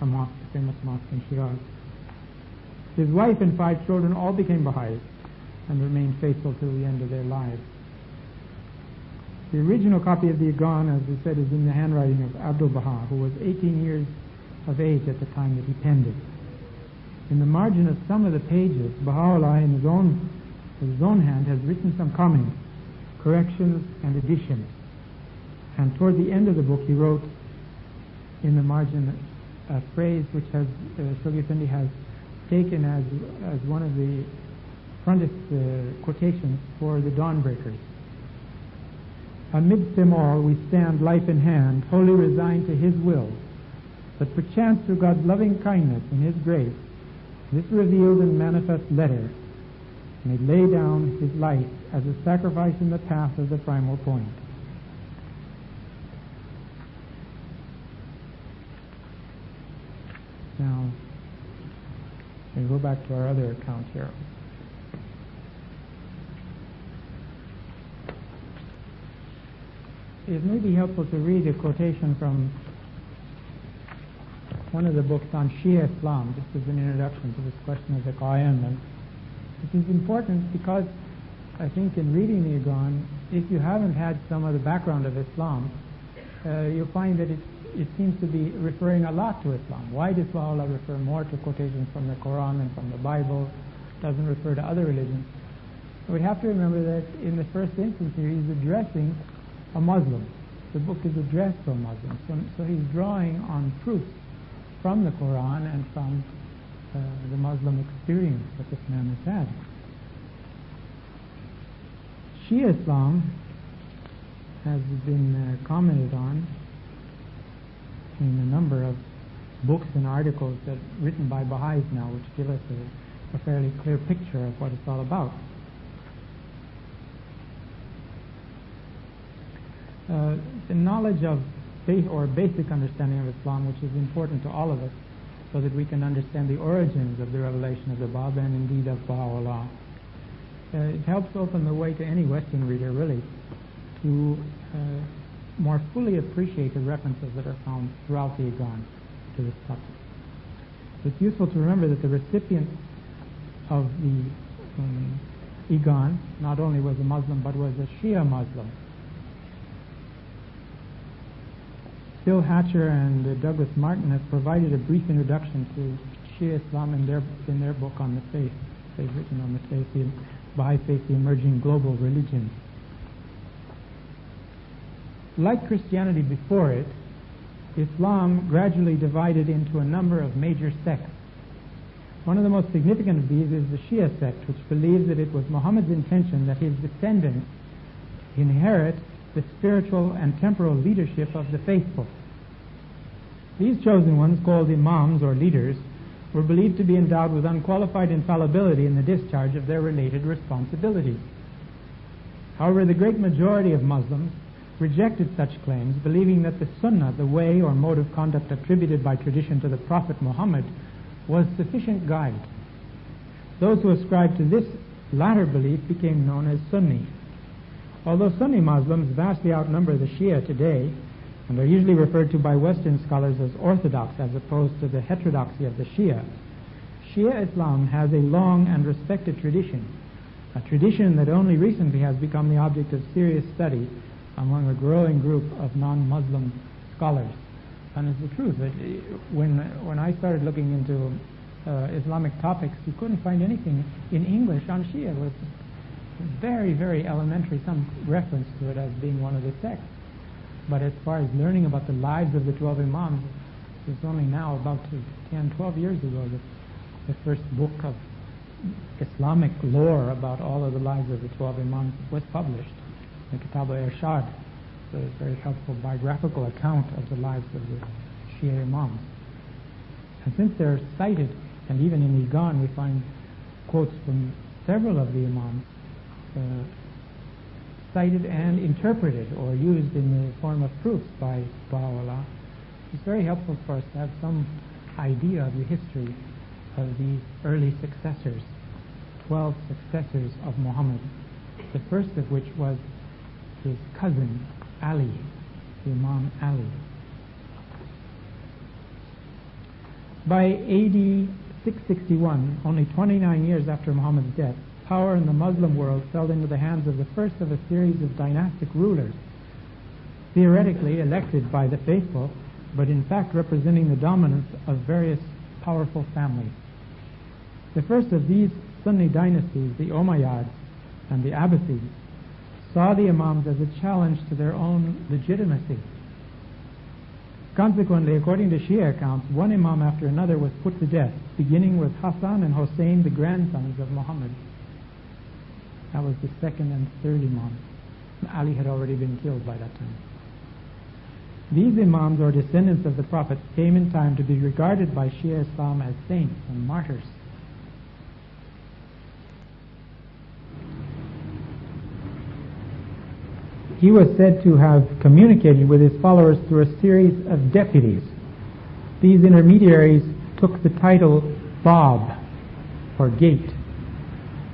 a mosque, the famous mosque in Shiraz. His wife and 5 children all became Baha'is and remained faithful till the end of their lives. The original copy of the Íqán, as we said, is in the handwriting of Abdul Baha, who was 18 years of age at the time that he penned it. In the margin of some of the pages, Baha'u'llah in his own hand has written some comments, corrections, and additions. And toward the end of the book he wrote in the margin a phrase which has Shoghi Effendi has taken as one of the frontest quotations for the Dawnbreakers. Amidst them all we stand life in hand, wholly resigned to His will. But perchance through God's loving kindness and His grace, this revealed and manifest letter may lay down His life as a sacrifice in the path of the primal point. Now, we go back to our other account here. It may be helpful to read a quotation from one of the books on Shia Islam. This is an introduction to this question of the Qayyim. And it is important because I think in reading the Íqán, if you haven't had some of the background of Islam, you'll find that it seems to be referring a lot to Islam. Why does Baha'u'llah refer more to quotations from the Quran and from the Bible? Doesn't refer to other religions. We have to remember that in the first instance here, he's addressing a Muslim. The book is addressed to a Muslim. So he's drawing on proofs from the Quran and from the Muslim experience that this man has had. Shia Islam has been commented on in a number of books and articles that written by Baha'is now, which give us a fairly clear picture of what it's all about. The knowledge of basic understanding of Islam, which is important to all of us, so that we can understand the origins of the revelation of the Bab and indeed of Baha'u'llah. It helps open the way to any Western reader, really, to more fully appreciate the references that are found throughout the Íqán to this topic. It's useful to remember that the recipient of the Íqán not only was a Muslim, but was a Shia Muslim. Bill Hatcher and Douglas Martin have provided a brief introduction to Shia Islam in their book on the faith. They've written on the faith, the Bahá'í faith, the emerging global religion. Like Christianity before it, Islam gradually divided into a number of major sects. One of the most significant of these is the Shia sect, which believes that it was Muhammad's intention that his descendants inherit the spiritual and temporal leadership of the faithful. These chosen ones, called imams or leaders, were believed to be endowed with unqualified infallibility in the discharge of their related responsibilities. However, the great majority of Muslims rejected such claims, believing that the Sunnah, the way or mode of conduct attributed by tradition to the Prophet Muhammad, was sufficient guide. Those who ascribed to this latter belief became known as Sunni. Although Sunni Muslims vastly outnumber the Shia today, and are usually referred to by Western scholars as orthodox as opposed to the heterodoxy of the Shia, Shia Islam has a long and respected tradition, a tradition that only recently has become the object of serious study among a growing group of non-Muslim scholars. And it's the truth that when I started looking into Islamic topics, you couldn't find anything in English on Shia. It was very, very elementary, some reference to it as being one of the sects. But as far as learning about the lives of the 12 Imams, it's only now about 10, 12 years ago that the first book of Islamic lore about all of the lives of the 12 Imams was published, the Kitáb-i-Íqán. So it's a very helpful biographical account of the lives of the Shia Imams. And since they're cited, and even in Íqán we find quotes from several of the Imams, cited and interpreted or used in the form of proofs by Baha'u'llah, it's very helpful for us to have some idea of the history of the early successors, 12 successors of Muhammad, the first of which was his cousin Ali, the Imam Ali. By AD 661, only 29 years after Muhammad's death, power in the Muslim world fell into the hands of the first of a series of dynastic rulers, theoretically elected by the faithful, but in fact representing the dominance of various powerful families. The first of these Sunni dynasties, the Umayyads and the Abbasids, saw the Imams as a challenge to their own legitimacy. Consequently, according to Shia accounts, one Imam after another was put to death, beginning with Hassan and Hussein, the grandsons of Muhammad. That was the second and third Imam. Ali had already been killed by that time. These Imams, or descendants of the Prophet, came in time to be regarded by Shia Islam as saints and martyrs. He was said to have communicated with his followers through a series of deputies. These intermediaries took the title Bab, or gate,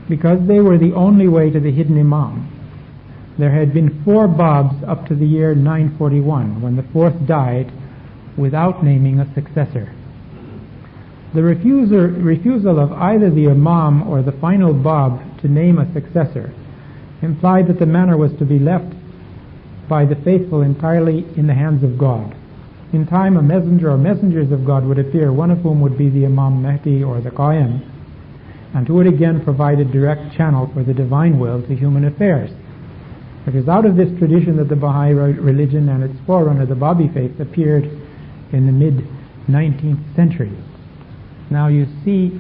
because they were the only way to the hidden Imam. There had been 4 Babs up to the year 941, when the 4th died without naming a successor. The refusal of either the Imam or the final Bab to name a successor implied that the matter was to be left by the faithful entirely in the hands of God. In time, a messenger or messengers of God would appear, one of whom would be the Imam Mahdi or the Qaim, and who would again provide a direct channel for the divine will to human affairs. It is out of this tradition that the Bahá'í religion and its forerunner, the Bahá'í faith, appeared in the mid-19th century. Now you see,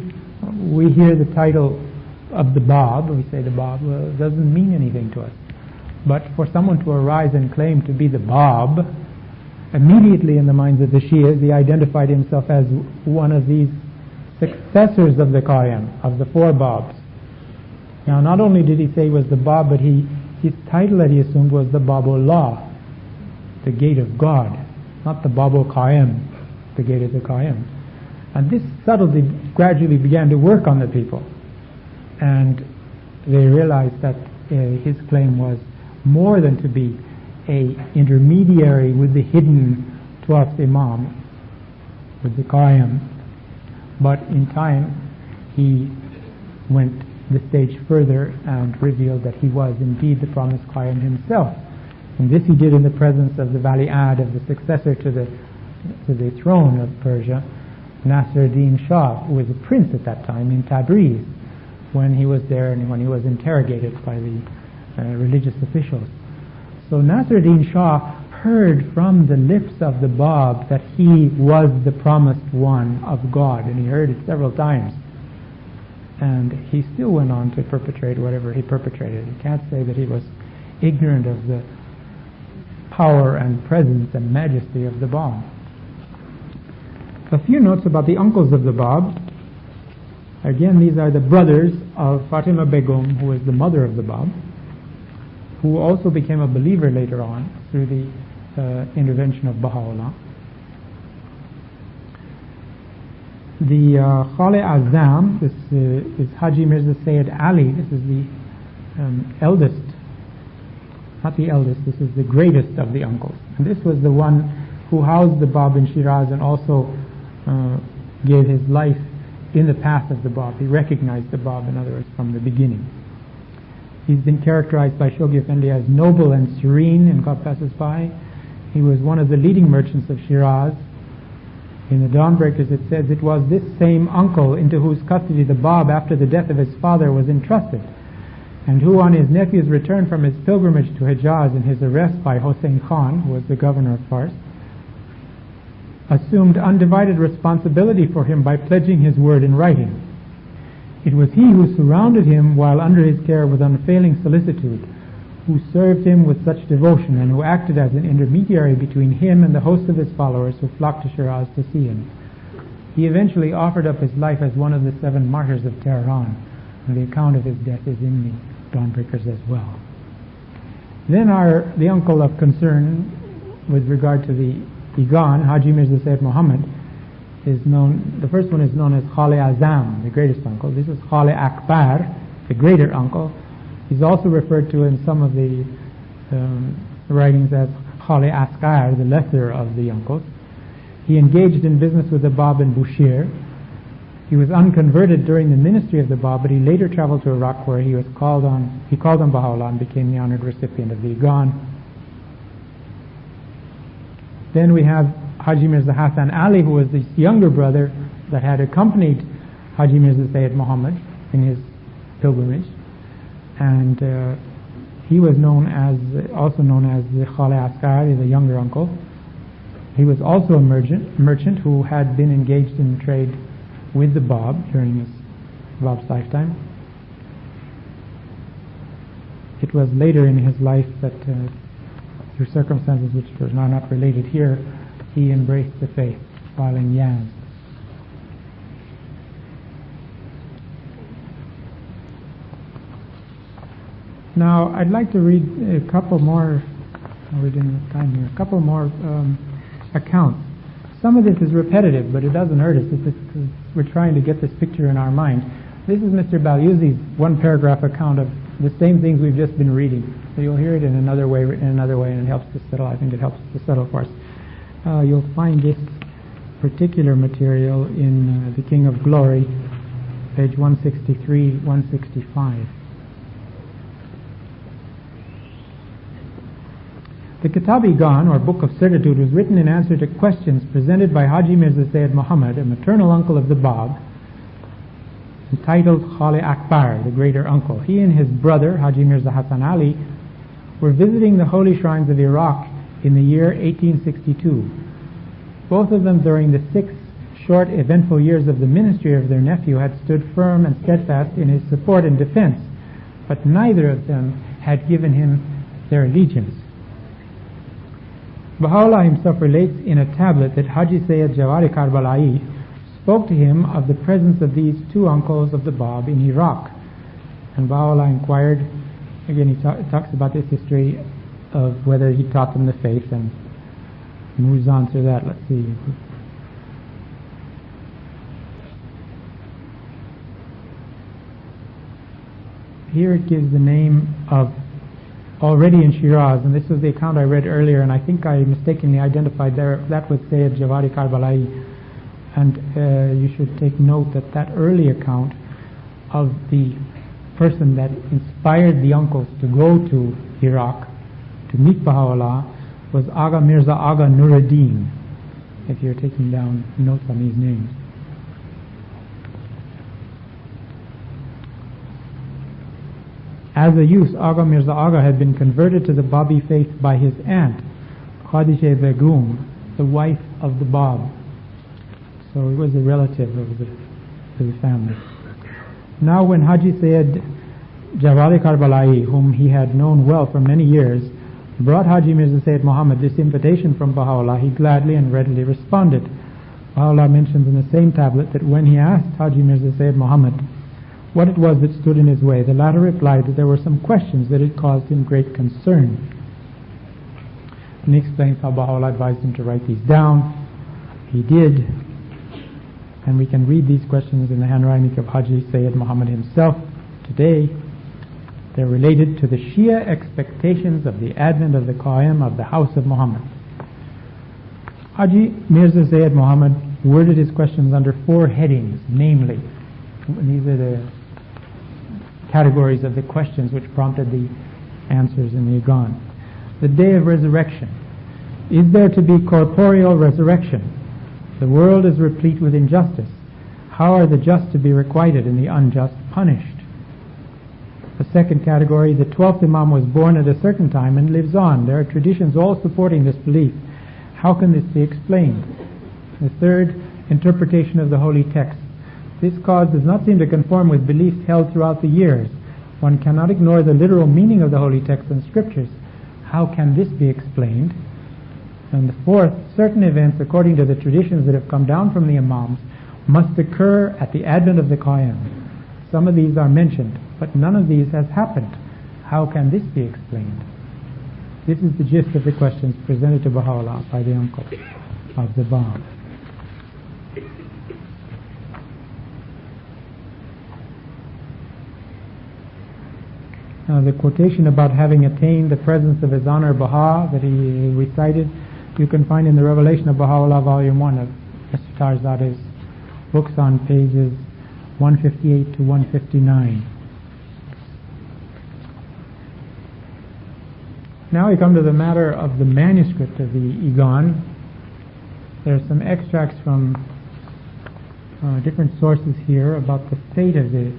we hear the title of the Bab, we say the Bab, well, it doesn't mean anything to us. But for someone to arise and claim to be the Bab, immediately in the minds of the Shias, he identified himself as one of these successors of the Qaim, of the 4 Babs. Now not only did he say he was the Bab, but his title that he assumed was the Babullah, the gate of God, not the Babul Qaim, the gate of the Qaim. And this subtlety gradually began to work on the people, and they realized that his claim was more than to be a intermediary with the hidden 12th Imam, with the Qaim, but in time he went the stage further and revealed that he was indeed the promised Qaim himself. And this he did in the presence of the Vali-Ad, of the successor to the throne of Persia, Nasr ad-Din Shah, who was a prince at that time in Tabriz, when he was there and when he was interrogated by the religious officials. So Nasr ad-Din Shah heard from the lips of the Bab that he was the promised one of God, and he heard it several times. And he still went on to perpetrate whatever he perpetrated. You can't say that he was ignorant of the power and presence and majesty of the Bab. A few notes about the uncles of the Bab. Again, these are the brothers of Fatima Begum, who was the mother of the Bab, who also became a believer later on through the intervention of Baha'u'llah. The Khale Azam, this is Haji Mirza Sayyid Ali. This is the eldest, not the eldest, this is the greatest of the uncles. And this was the one who housed the Bab in Shiraz and also gave his life in the path of the Bab. He recognized the Bab, in other words, from the beginning. He's been characterized by Shoghi Effendi as noble and serene, and God passes by. He was one of the leading merchants of Shiraz. In the Dawnbreakers it says, it was this same uncle into whose custody the Bab, after the death of his father, was entrusted, and who on his nephew's return from his pilgrimage to Hijaz and his arrest by Hossein Khan, who was the governor of Fars, assumed undivided responsibility for him by pledging his word in writing. It was he who surrounded him while under his care with unfailing solicitude, who served him with such devotion, and who acted as an intermediary between him and the host of his followers who flocked to Shiraz to see him. He eventually offered up his life as one of the 7 martyrs of Tehran, and the account of his death is in the Dawnbreakers as well. Then the uncle of concern with regard to the Íqán, Haji Mirza Sayyid Muhammad, is known, the first one is known as Khale Azam, the greatest uncle. This is Khale Akbar, the greater uncle. He's also referred to in some of the writings as Khale Askar, the lesser of the uncles. He engaged in business with the Bab in Bushir. He was unconverted during the ministry of the Bab, but he later traveled to Iraq, where he called on Baha'u'llah and became the honored recipient of the Íqán. Then we have Haji Mirza Hassan Ali, who was the younger brother that had accompanied Haji Mirza Sayyid Muhammad in his pilgrimage, and he was also known as the Khale Askari, the younger uncle. He was also a merchant who had been engaged in trade with the Bab during Bab's lifetime. It was later in his life that, through circumstances which are not related here, he embraced the faith while in Yazd. Now, I'd like to read a couple more. We're doing time here. A couple more accounts. Some of this is repetitive, but it doesn't hurt us. It's because we're trying to get this picture in our mind. This is Mr. Balyuzi's one-paragraph account of the same things we've just been reading. So you'll hear it in another way, and it helps to settle. I think it helps to settle for us. You'll find this particular material in The King of Glory, page 163, 165. The Kitáb-i-Íqán, or Book of Certitude, was written in answer to questions presented by Haji Mirza Sayyid Muhammad, a maternal uncle of the Bab, entitled Khale Akbar, the greater uncle. He and his brother, Haji Mirza Hassan Ali, were visiting the holy shrines of Iraq in the year 1862. Both of them, during the 6 short, eventful years of the ministry of their nephew, had stood firm and steadfast in his support and defense, but neither of them had given him their allegiance. Baha'u'llah himself relates in a tablet that Haji Sayyid Jawari Karbala'i spoke to him of the presence of these 2 uncles of the Bab in Iraq. And Baha'u'llah inquired, again he talks about this history of whether he taught them the faith, and moves on through that. Let's see. Here it gives the name of, already in Shiraz, and this was the account I read earlier, and I think I mistakenly identified that with Sayyid Jawari Karbala'i. And you should take note that that early account of the person that inspired the uncles to go to Iraq to meet Baha'u'llah was Aga Mirza Aga Nuruddin, if you're taking down notes on these names. As a youth, Aga Mirza Aga had been converted to the Babi faith by his aunt, Khadija Begum, the wife of the Bab. So he was a relative of the family. Now when Haji Sayyid Jawari Karbala'i, whom he had known well for many years, brought Haji Mirza Sayyid Muhammad this invitation from Baha'u'llah, he gladly and readily responded. Baha'u'llah mentions in the same tablet that when he asked Haji Mirza Sayyid Muhammad what it was that stood in his way, the latter replied that there were some questions that had caused him great concern. And he explains how Baha'u'llah advised him to write these down. He did, and we can read these questions in the handwriting of Haji Sayyid Muhammad himself today. They're related to the Shia expectations of the advent of the Qaim of the House of Muhammad. Haji Mirza Sayyid Muhammad worded his questions under 4 headings, namely, these are the categories of the questions which prompted the answers in the Íqán. The day of resurrection. Is there to be corporeal resurrection? The world is replete with injustice. How are the just to be requited and the unjust punished? The second category, the 12th Imam was born at a certain time and lives on. There are traditions all supporting this belief. How can this be explained? The third, interpretation of the holy text. This cause does not seem to conform with beliefs held throughout the years. One cannot ignore the literal meaning of the holy text and scriptures. How can this be explained? And the fourth, certain events according to the traditions that have come down from the Imams must occur at the advent of the Qaim. Some of these are mentioned, but none of these has happened. How can this be explained? This is the gist of the questions presented to Baha'u'llah by the uncle of the Bab. Now the quotation about having attained the presence of His Honor Baha that he recited, you can find in the Revelation of Baha'u'llah, Volume 1 of Mr. Tarzadeh's books on pages 158 to 159. Now we come to the matter of the manuscript of the Íqán. There are some extracts from different sources here about the fate of the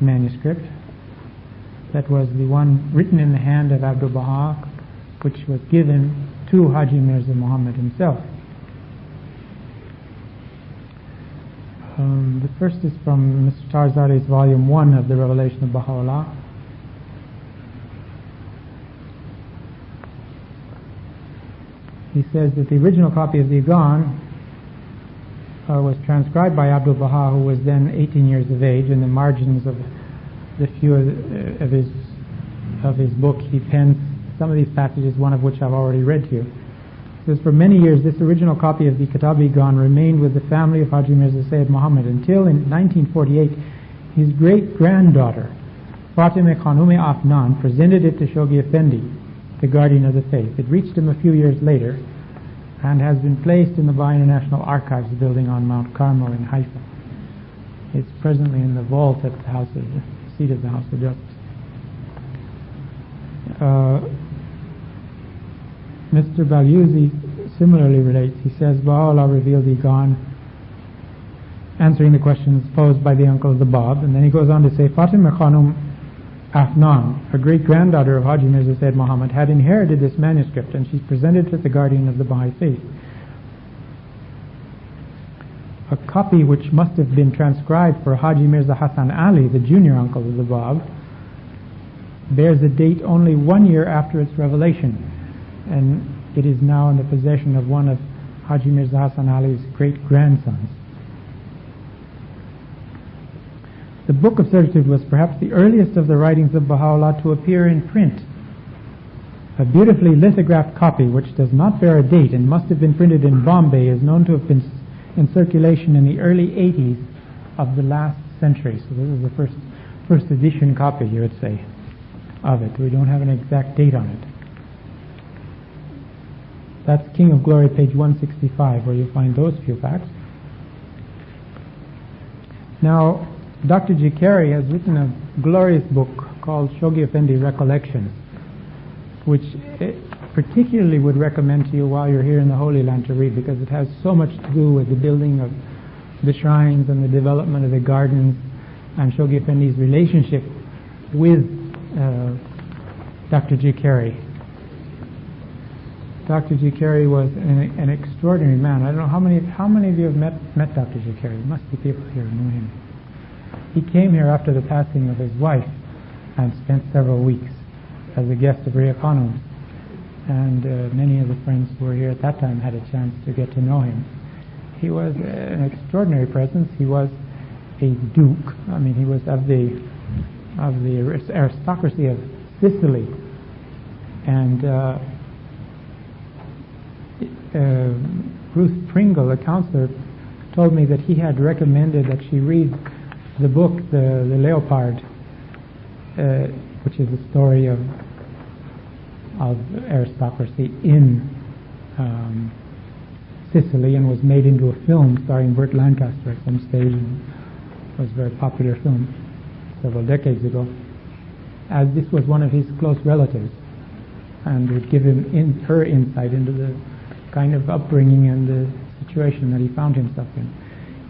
manuscript. That was the one written in the hand of Abdul Baha, which was given to Haji Mirza Muhammad himself. The first is from Mr. Tarzadeh's Volume 1 of the Revelation of Baha'u'llah. He says that the original copy of the Íqán was transcribed by Abdul Baha, who was then 18 years of age. In the margins of the few of his book, he pens some of these passages, one of which I've already read to you. It says, for many years, this original copy of the Kitáb-i-Íqán remained with the family of Haji Mirza Sayyid Muhammad until in 1948, his great-granddaughter, Fatima Khanum Afnan, presented it to Shoghi Effendi, the guardian of the faith. It reached him a few years later and has been placed in the Bahá'í International Archives building on Mount Carmel in Haifa. It's presently in the vault at the seat of the House of Justice. Mr. Balyuzi similarly relates. He says, Baha'u'llah revealed the Íqán, answering the questions posed by the uncle of the Bab, and then he goes on to say, Fatima Khanum Afnan, a great-granddaughter of Haji Mirza Sayyid Muhammad, had inherited this manuscript, and she's presented to the guardian of the Baha'i faith. A copy which must have been transcribed for Haji Mirza Hassan Ali, the junior uncle of the Bab, bears a date only 1 year after its revelation, and it is now in the possession of one of Haji Mirza Hassan Ali's great-grandsons. The Book of Certitude was perhaps the earliest of the writings of Baha'u'llah to appear in print. A beautifully lithographed copy, which does not bear a date and must have been printed in Bombay, is known to have been in circulation in the early 80s of the last century. So this is the first edition copy, you would say, of it. We don't have an exact date on it. That's King of Glory, page 165, where you find those few facts. Now, Dr. G. Carey has written a glorious book called Shoghi Effendi Recollections, which I particularly would recommend to you while you're here in the Holy Land to read, because it has so much to do with the building of the shrines and the development of the gardens, and Shoghi Effendi's relationship with Dr. G. Carey. Dr. G. Carey was an extraordinary man. I don't know how many of you have met Dr. G. Carey. There must be people here who know him. He came here after the passing of his wife and spent several weeks as a guest of Ria Khanum's. And many of the friends who were here at that time had a chance to get to know him. He was an extraordinary presence. He was a duke. I mean, he was of the aristocracy of Sicily. And Ruth Pringle, a counselor, told me that he had recommended that she read the book, the Leopard, which is the story of aristocracy in Sicily, and was made into a film starring Burt Lancaster at some stage, and was a very popular film several decades ago, as this was one of his close relatives, and would give him her insight into the kind of upbringing and the situation that he found himself in.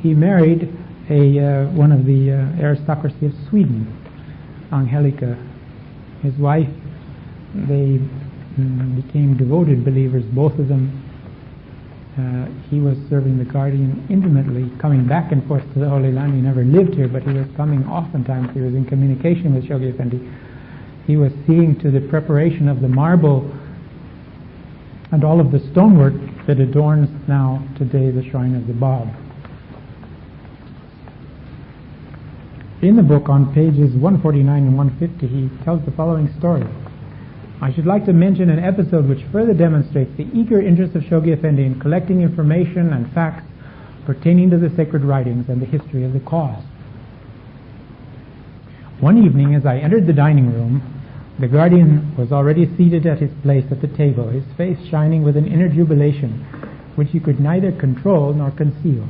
He married one of the aristocracy of Sweden, Angelica, his wife. They became devoted believers, both of them. He was serving the guardian intimately, coming back and forth to the Holy Land. He never lived here, but he was coming oftentimes. He was in communication with Shoghi Effendi. He was seeing to the preparation of the marble and all of the stonework that adorns now today the shrine of the Bab. In the book, on pages 149 and 150, he tells the following story. I should like to mention an episode which further demonstrates the eager interest of Shoghi Effendi in collecting information and facts pertaining to the sacred writings and the history of the cause. One evening, as I entered the dining room, the guardian was already seated at his place at the table, his face shining with an inner jubilation which he could neither control nor conceal.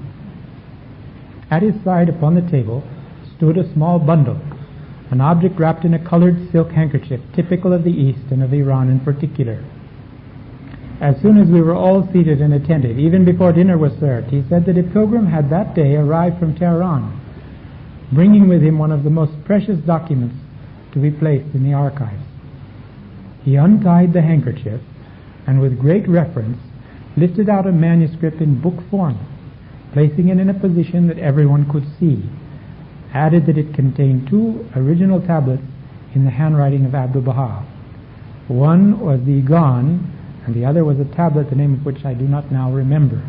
At his side upon the table stood a small bundle, an object wrapped in a colored silk handkerchief typical of the East and of Iran in particular. As soon as we were all seated and attentive, even before dinner was served, he said that a pilgrim had that day arrived from Tehran, bringing with him one of the most precious documents to be placed in the archives. He untied the handkerchief and with great reverence lifted out a manuscript in book form. placing it in a position that everyone could see, added that it contained 2 original tablets in the handwriting of Abdu'l-Baha. One was the Íqán, and the other was a tablet, the name of which I do not now remember.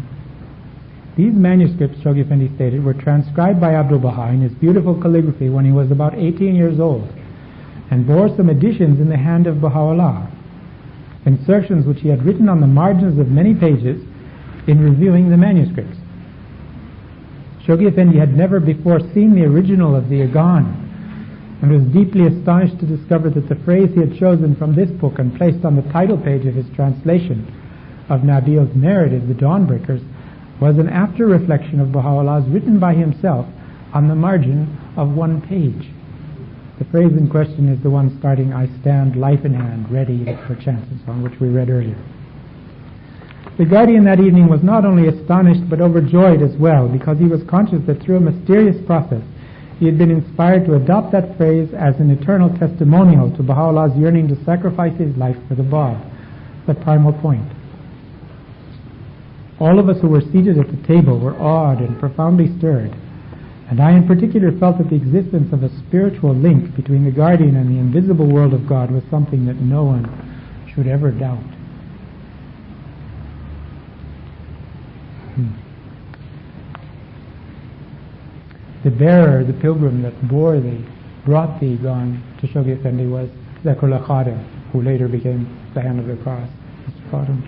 These manuscripts, Shoghi Effendi stated, were transcribed by Abdu'l-Baha in his beautiful calligraphy when he was about 18 years old, and bore some additions in the hand of Baha'u'llah, insertions which he had written on the margins of many pages in reviewing the manuscripts. Shoghi Effendi had never before seen the original of the Íqán, and was deeply astonished to discover that the phrase he had chosen from this book and placed on the title page of his translation of Nabil's narrative, The Dawnbreakers, was an after-reflection of Baha'u'llah's written by himself on the margin of one page. The phrase in question is the one starting, "I stand life in hand, ready for chances," on which we read earlier. The guardian that evening was not only astonished but overjoyed as well, because he was conscious that through a mysterious process he had been inspired to adopt that phrase as an eternal testimonial to Baha'u'llah's yearning to sacrifice his life for the Bab, the primal point. All of us who were seated at the table were awed and profoundly stirred, and I in particular felt that the existence of a spiritual link between the guardian and the invisible world of God was something that no one should ever doubt. The bearer, the pilgrim that brought the Íqán to Shoghi Effendi was Zakarullah Khadim, who later became the Hand of the Cross, Mr. Khadim.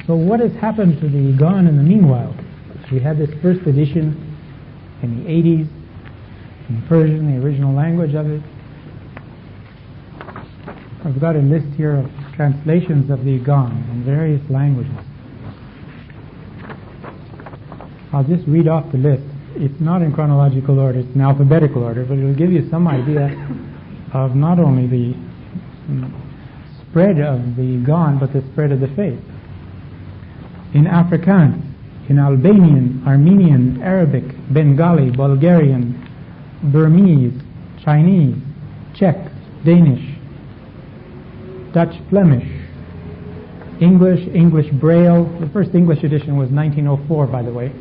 So what has happened to the Íqán in the meanwhile? We had this first edition in the 80s, in Persian, the original language of it. I've got a list here of translations of the Íqán in various languages. I'll just read off the list. It's not in chronological order, it's in alphabetical order, but it'll give you some idea of not only the spread of the Íqán, but the spread of the faith. In Afrikaans, in Albanian, Armenian, Arabic, Bengali, Bulgarian, Burmese, Chinese, Czech, Danish, Dutch Flemish, English, English Braille. The first English edition was 1904, by the way.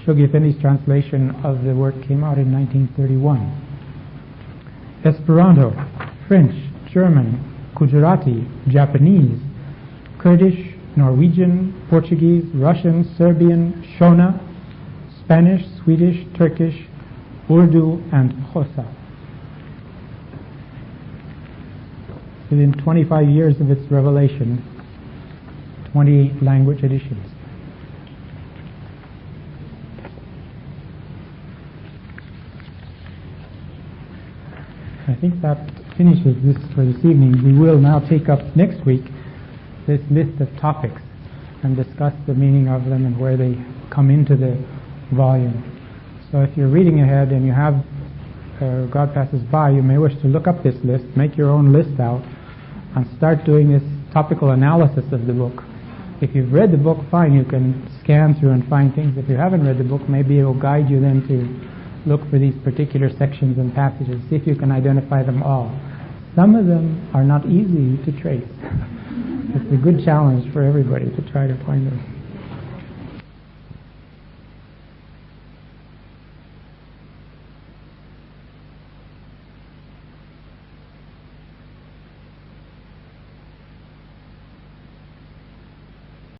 Shoghi Effendi's translation of the work came out in 1931. Esperanto, French, German, Gujarati, Japanese, Kurdish, Norwegian, Portuguese, Russian, Serbian, Shona, Spanish, Swedish, Turkish, Urdu, and Xhosa. Within 25 years of its revelation, 28 language editions. I think that finishes this for this evening. We will now take up next week this list of topics and discuss the meaning of them and where they come into the volume. So if you're reading ahead and you have God Passes By, you may wish to look up this list, make your own list out, and start doing this topical analysis of the book. If you've read the book, fine, you can scan through and find things. If you haven't read the book, maybe it will guide you then to look for these particular sections and passages, see if you can identify them all. Some of them are not easy to trace. It's a good challenge for everybody to try to find them.